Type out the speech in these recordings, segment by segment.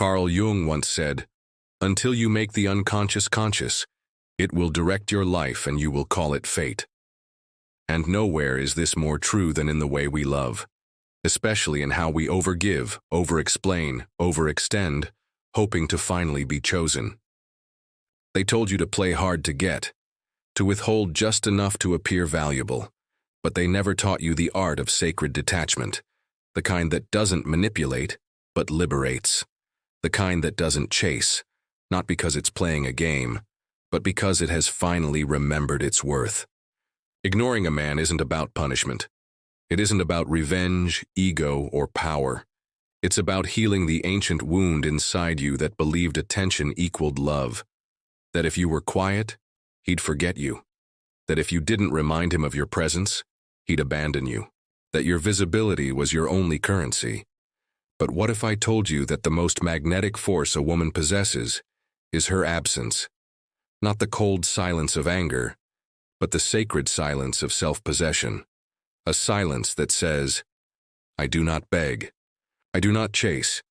Carl Jung once said, "Until you make the unconscious conscious, it will direct your life and you will call it fate." And nowhere is this more true than in the way we love, especially in how we overgive, over-explain, overextend, hoping to finally be chosen. They told you to play hard to get, to withhold just enough to appear valuable, but they never taught you the art of sacred detachment, the kind that doesn't manipulate, but liberates, the kind that doesn't chase, not because it's playing a game, but because it has finally remembered its worth. Ignoring a man isn't about punishment. It isn't about revenge, ego, or power. It's about healing the ancient wound inside you that believed attention equaled love. That if you were quiet, he'd forget you. That if you didn't remind him of your presence, he'd abandon you. That your visibility was your only currency. But what if I told you that the most magnetic force a woman possesses is her absence? Not the cold silence of anger, but the sacred silence of self-possession. A silence that says, "I do not beg. I do not chase.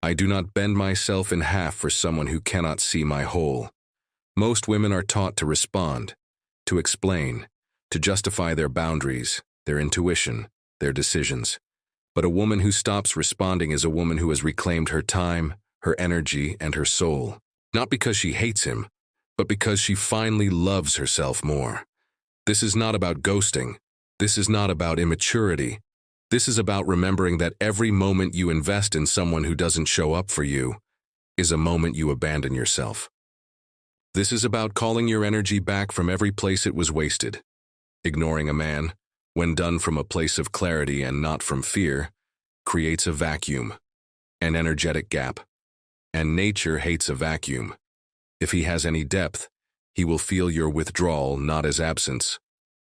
I do not bend myself in half for someone who cannot see my whole." Most women are taught to respond, to explain, to justify their boundaries, their intuition, their decisions. But a woman who stops responding is a woman who has reclaimed her time, her energy, and her soul. Not because she hates him, but because she finally loves herself more. This is not about ghosting. This is not about immaturity. This is about remembering that every moment you invest in someone who doesn't show up for you is a moment you abandon yourself. This is about calling your energy back from every place it was wasted. Ignoring a man, when done from a place of clarity and not from fear, creates a vacuum, an energetic gap. And nature hates a vacuum. If he has any depth, he will feel your withdrawal not as absence,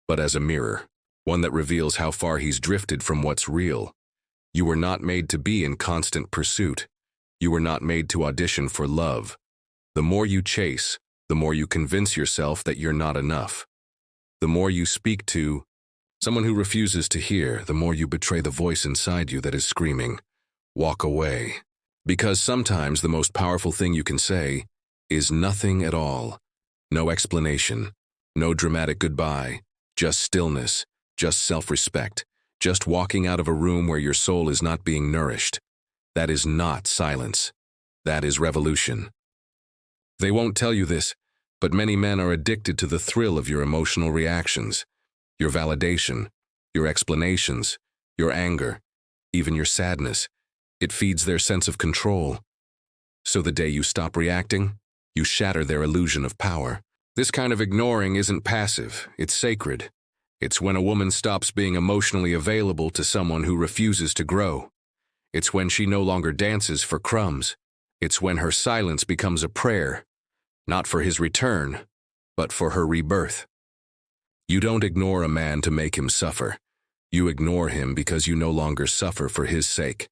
but as a mirror, one that reveals how far he's drifted from what's real. You were not made to be in constant pursuit. You were not made to audition for love. The more you chase, the more you convince yourself that you're not enough. The more you speak to someone who refuses to hear, the more you betray the voice inside you that is screaming, "Walk away." Because sometimes the most powerful thing you can say is nothing at all. No explanation, no dramatic goodbye, just stillness, just self-respect, just walking out of a room where your soul is not being nourished. That is not silence. That is revolution. They won't tell you this, but many men are addicted to the thrill of your emotional reactions, your validation, your explanations, your anger, even your sadness. It feeds their sense of control. So the day you stop reacting, you shatter their illusion of power. This kind of ignoring isn't passive, it's sacred. It's when a woman stops being emotionally available to someone who refuses to grow. It's when she no longer dances for crumbs. It's when her silence becomes a prayer, not for his return, but for her rebirth. You don't ignore a man to make him suffer. You ignore him because you no longer suffer for his sake.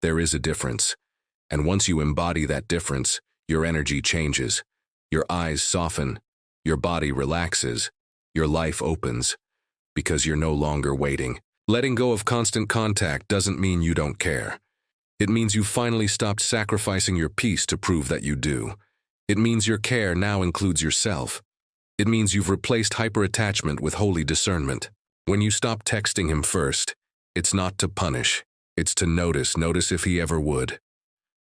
There is a difference, and once you embody that difference, your energy changes. Your eyes soften, your body relaxes, your life opens, because you're no longer waiting. Letting go of constant contact doesn't mean you don't care. It means you finally stopped sacrificing your peace to prove that you do. It means your care now includes yourself. It means you've replaced hyperattachment with holy discernment. When you stop texting him first, it's not to punish. It's to notice if he ever would.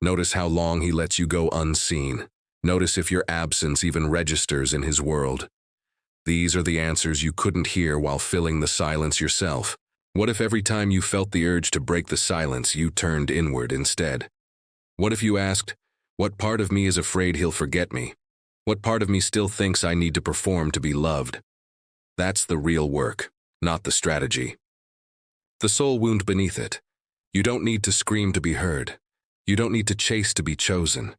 Notice how long he lets you go unseen. Notice if your absence even registers in his world. These are the answers you couldn't hear while filling the silence yourself. What if every time you felt the urge to break the silence, you turned inward instead? What if you asked, what part of me is afraid he'll forget me? What part of me still thinks I need to perform to be loved? That's the real work, not the strategy. The soul wound beneath it. You don't need to scream to be heard. You don't need to chase to be chosen.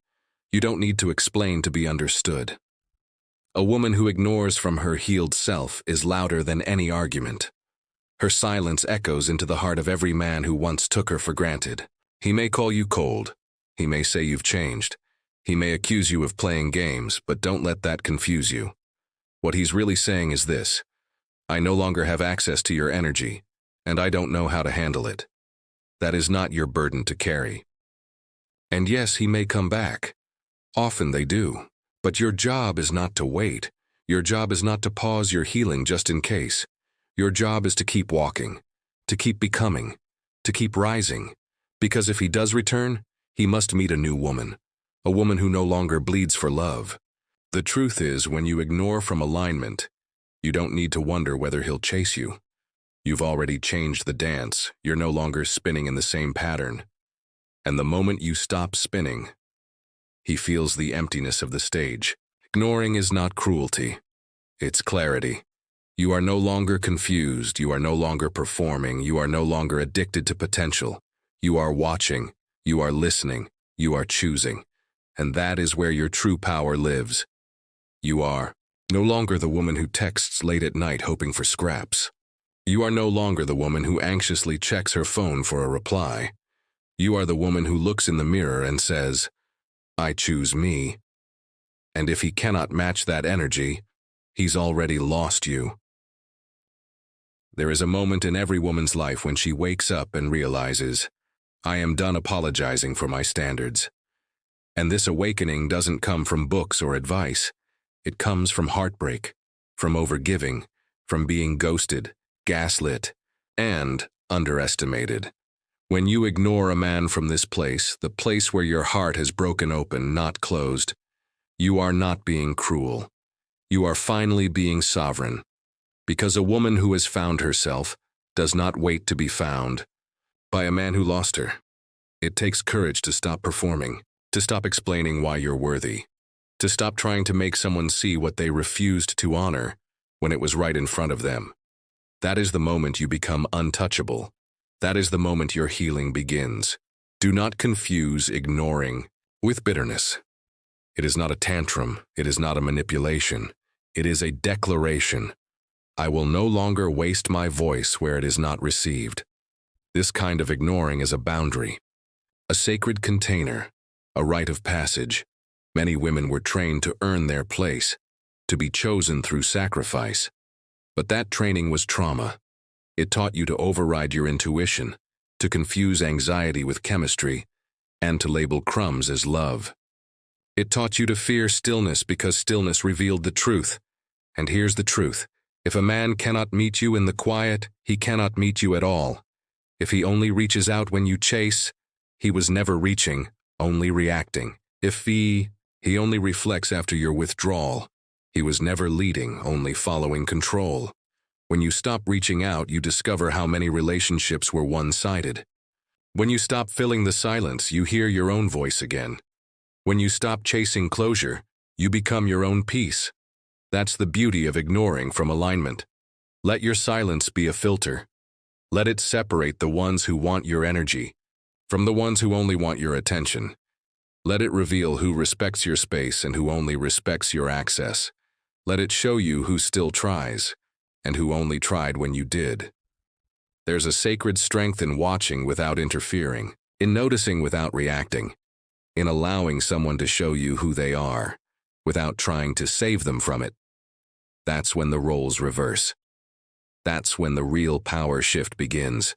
You don't need to explain to be understood. A woman who ignores from her healed self is louder than any argument. Her silence echoes into the heart of every man who once took her for granted. He may call you cold. He may say you've changed. He may accuse you of playing games, but don't let that confuse you. What he's really saying is this: I no longer have access to your energy, and I don't know how to handle it. That is not your burden to carry. And yes, he may come back. Often they do. But your job is not to wait. Your job is not to pause your healing just in case. Your job is to keep walking, to keep becoming, to keep rising. Because if he does return, he must meet a new woman, a woman who no longer bleeds for love. The truth is, when you ignore from alignment, you don't need to wonder whether he'll chase you. You've already changed the dance. You're no longer spinning in the same pattern. And the moment you stop spinning, he feels the emptiness of the stage. Ignoring is not cruelty. It's clarity. You are no longer confused. You are no longer performing. You are no longer addicted to potential. You are watching. You are listening. You are choosing. And that is where your true power lives. You are no longer the woman who texts late at night hoping for scraps. You are no longer the woman who anxiously checks her phone for a reply. You are the woman who looks in the mirror and says, I choose me. And if he cannot match that energy, he's already lost you. There is a moment in every woman's life when she wakes up and realizes, I am done apologizing for my standards. And this awakening doesn't come from books or advice. It comes from heartbreak, from overgiving, from being ghosted, gaslit, and underestimated. When you ignore a man from this place, the place where your heart has broken open, not closed, you are not being cruel. You are finally being sovereign. Because a woman who has found herself does not wait to be found by a man who lost her. It takes courage to stop performing, to stop explaining why you're worthy, to stop trying to make someone see what they refused to honor when it was right in front of them. That is the moment you become untouchable. That is the moment your healing begins. Do not confuse ignoring with bitterness. It is not a tantrum. It is not a manipulation. It is a declaration. I will no longer waste my voice where it is not received. This kind of ignoring is a boundary, a sacred container, a rite of passage. Many women were trained to earn their place, to be chosen through sacrifice. But that training was trauma. It taught you to override your intuition, to confuse anxiety with chemistry, and to label crumbs as love. It taught you to fear stillness because stillness revealed the truth. And here's the truth. If a man cannot meet you in the quiet, he cannot meet you at all. If he only reaches out when you chase, he was never reaching, only reacting. If he only reflects after your withdrawal, he was never leading, only following control. When you stop reaching out, you discover how many relationships were one-sided. When you stop filling the silence, you hear your own voice again. When you stop chasing closure, you become your own peace. That's the beauty of ignoring from alignment. Let your silence be a filter. Let it separate the ones who want your energy from the ones who only want your attention. Let it reveal who respects your space and who only respects your access. Let it show you who still tries and who only tried when you did. There's a sacred strength in watching without interfering, in noticing without reacting, in allowing someone to show you who they are, without trying to save them from it. That's when the roles reverse. That's when the real power shift begins.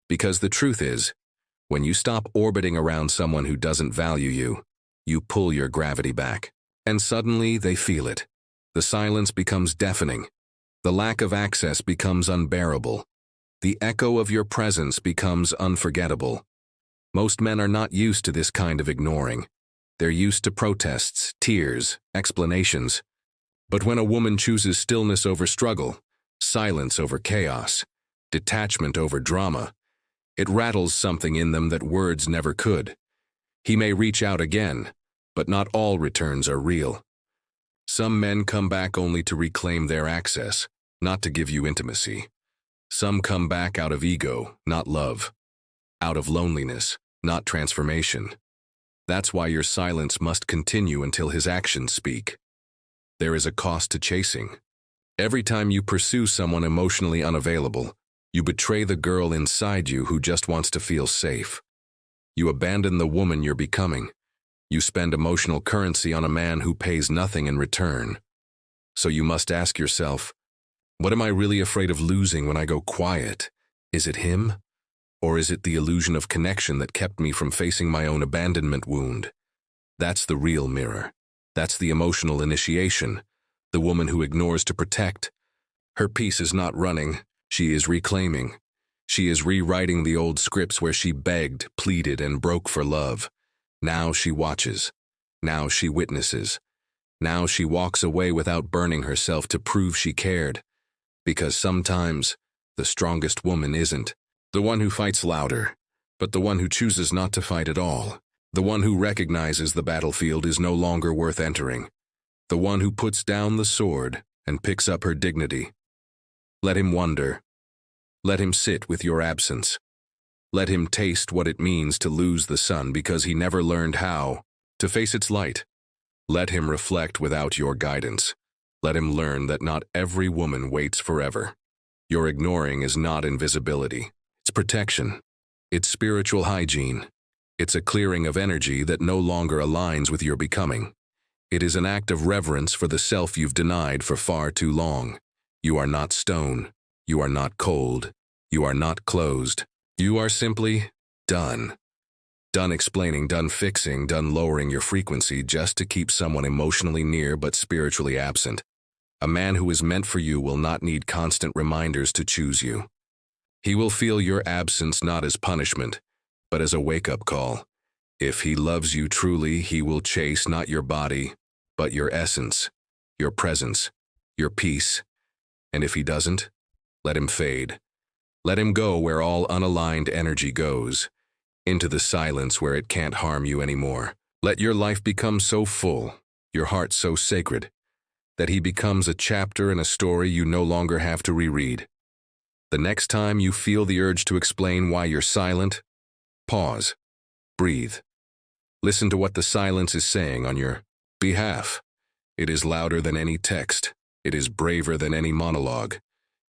Because the truth is, when you stop orbiting around someone who doesn't value you, you pull your gravity back. And suddenly they feel it. The silence becomes deafening. The lack of access becomes unbearable. The echo of your presence becomes unforgettable. Most men are not used to this kind of ignoring. They're used to protests, tears, explanations. But when a woman chooses stillness over struggle, silence over chaos, detachment over drama, it rattles something in them that words never could. He may reach out again, but not all returns are real. Some men come back only to reclaim their access, not to give you intimacy. Some come back out of ego, not love. Out of loneliness, not transformation. That's why your silence must continue until his actions speak. There is a cost to chasing. Every time you pursue someone emotionally unavailable, you betray the girl inside you who just wants to feel safe. You abandon the woman you're becoming. You spend emotional currency on a man who pays nothing in return. So you must ask yourself, what am I really afraid of losing when I go quiet? Is it him? Or is it the illusion of connection that kept me from facing my own abandonment wound? That's the real mirror. That's the emotional initiation, the woman who ignores to protect. Her peace is not running, she is reclaiming. She is rewriting the old scripts where she begged, pleaded, and broke for love. Now she watches. Now she witnesses. Now she walks away without burning herself to prove she cared. Because sometimes, the strongest woman isn't the one who fights louder, but the one who chooses not to fight at all. The one who recognizes the battlefield is no longer worth entering. The one who puts down the sword and picks up her dignity. Let him wonder. Let him sit with your absence. Let him taste what it means to lose the sun because he never learned how to face its light. Let him reflect without your guidance. Let him learn that not every woman waits forever. Your ignoring is not invisibility. It's protection. It's spiritual hygiene. It's a clearing of energy that no longer aligns with your becoming. It is an act of reverence for the self you've denied for far too long. You are not stone. You are not cold. You are not closed. You are simply done. Done explaining, done fixing, done lowering your frequency just to keep someone emotionally near but spiritually absent. A man who is meant for you will not need constant reminders to choose you. He will feel your absence not as punishment, but as a wake-up call. If he loves you truly, he will chase not your body, but your essence, your presence, your peace. And if he doesn't, let him fade. Let him go where all unaligned energy goes, into the silence where it can't harm you anymore. Let your life become so full, your heart so sacred, that he becomes a chapter in a story you no longer have to reread. The next time you feel the urge to explain why you're silent, pause, breathe. Listen to what the silence is saying on your behalf. It is louder than any text. It is braver than any monologue.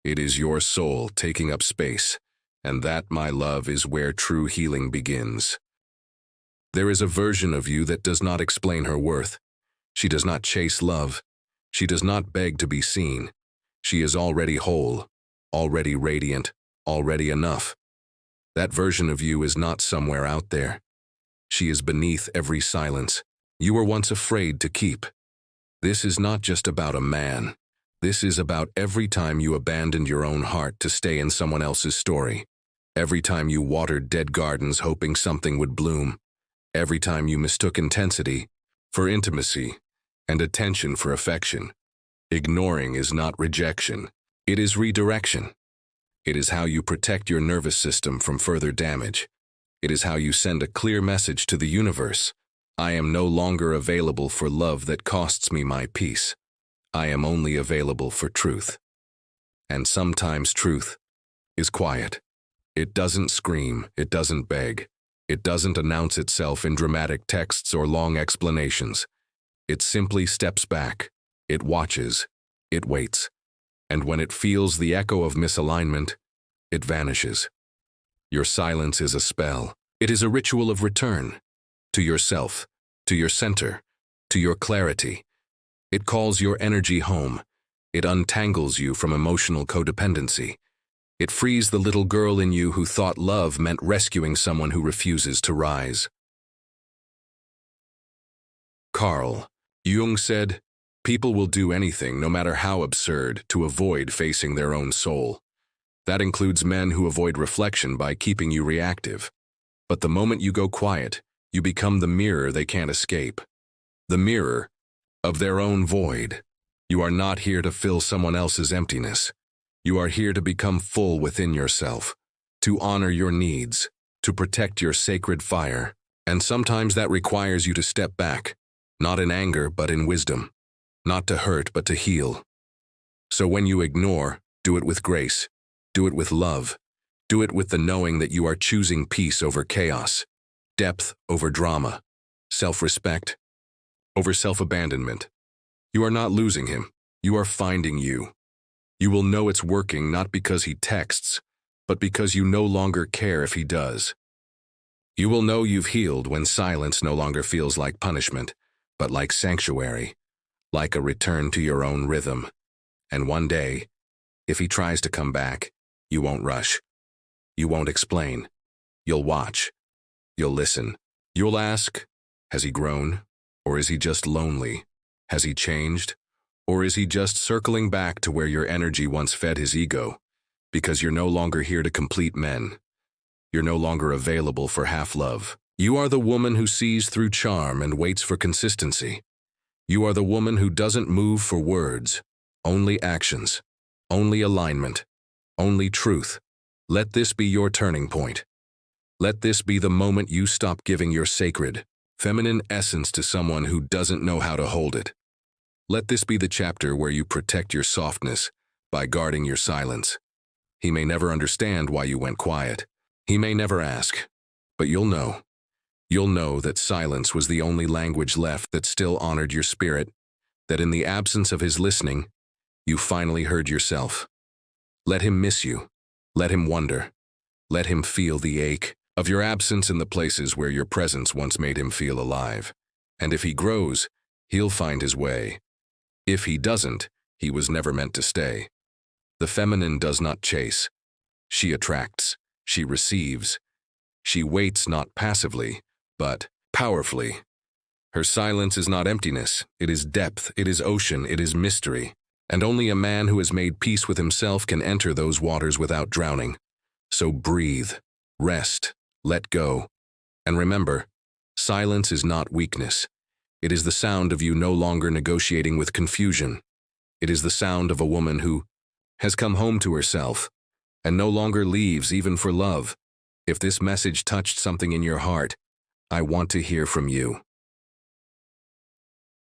It is your soul taking up space, and that, my love, is where true healing begins. There is a version of you that does not explain her worth. She does not chase love. She does not beg to be seen. She is already whole, already radiant, already enough. That version of you is not somewhere out there. She is beneath every silence you were once afraid to keep. This is not just about a man. This is about every time you abandoned your own heart to stay in someone else's story. Every time you watered dead gardens hoping something would bloom. Every time you mistook intensity for intimacy and attention for affection. Ignoring is not rejection. It is redirection. It is how you protect your nervous system from further damage. It is how you send a clear message to the universe. I am no longer available for love that costs me my peace. I am only available for truth. And sometimes truth is quiet. It doesn't scream, it doesn't beg. It doesn't announce itself in dramatic texts or long explanations. It simply steps back. It watches. It waits. And when it feels the echo of misalignment, it vanishes. Your silence is a spell. It is a ritual of return. To yourself, to your center, to your clarity. It calls your energy home. It untangles you from emotional codependency. It frees the little girl in you who thought love meant rescuing someone who refuses to rise. Carl Jung said, "People will do anything, no matter how absurd, to avoid facing their own soul. That includes men who avoid reflection by keeping you reactive. But the moment you go quiet, you become the mirror they can't escape. The mirror of their own void. You are not here to fill someone else's emptiness. You are here to become full within yourself, to honor your needs, to protect your sacred fire. And sometimes that requires you to step back, not in anger but in wisdom, not to hurt but to heal. So when you ignore, do it with grace, do it with love, do it with the knowing that you are choosing peace over chaos, depth over drama, self-respect over self-abandonment. You are not losing him, you are finding you. You will know it's working not because he texts, but because you no longer care if he does. You will know you've healed when silence no longer feels like punishment, but like sanctuary, like a return to your own rhythm. And one day, if he tries to come back, you won't rush. You won't explain. You'll watch. You'll listen. You'll ask, has he grown? Or is he just lonely? Has he changed? Or is he just circling back to where your energy once fed his ego? Because you're no longer here to complete men. You're no longer available for half-love. You are the woman who sees through charm and waits for consistency. You are the woman who doesn't move for words, only actions, only alignment, only truth. Let this be your turning point. Let this be the moment you stop giving your sacred, feminine essence to someone who doesn't know how to hold it. Let this be the chapter where you protect your softness by guarding your silence. He may never understand why you went quiet. He may never ask, but you'll know. You'll know that silence was the only language left that still honored your spirit, that in the absence of his listening, you finally heard yourself. Let him miss you. Let him wonder. Let him feel the ache of your absence in the places where your presence once made him feel alive. And if he grows, he'll find his way. If he doesn't, he was never meant to stay. The feminine does not chase. She attracts. She receives. She waits not passively, but powerfully. Her silence is not emptiness. It is depth. It is ocean. It is mystery. And only a man who has made peace with himself can enter those waters without drowning. So breathe, rest, let go. And remember, silence is not weakness. It is the sound of you no longer negotiating with confusion. It is the sound of a woman who has come home to herself and no longer leaves even for love. If this message touched something in your heart, I want to hear from you.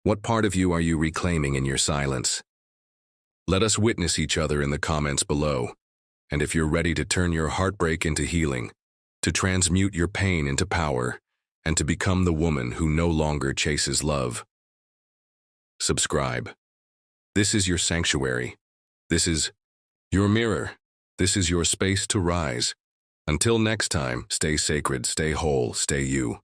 What part of you are you reclaiming in your silence? Let us witness each other in the comments below. And if you're ready to turn your heartbreak into healing, to transmute your pain into power, and to become the woman who no longer chases love, subscribe. This is your sanctuary. This is your mirror. This is your space to rise. Until next time, stay sacred, stay whole, stay you.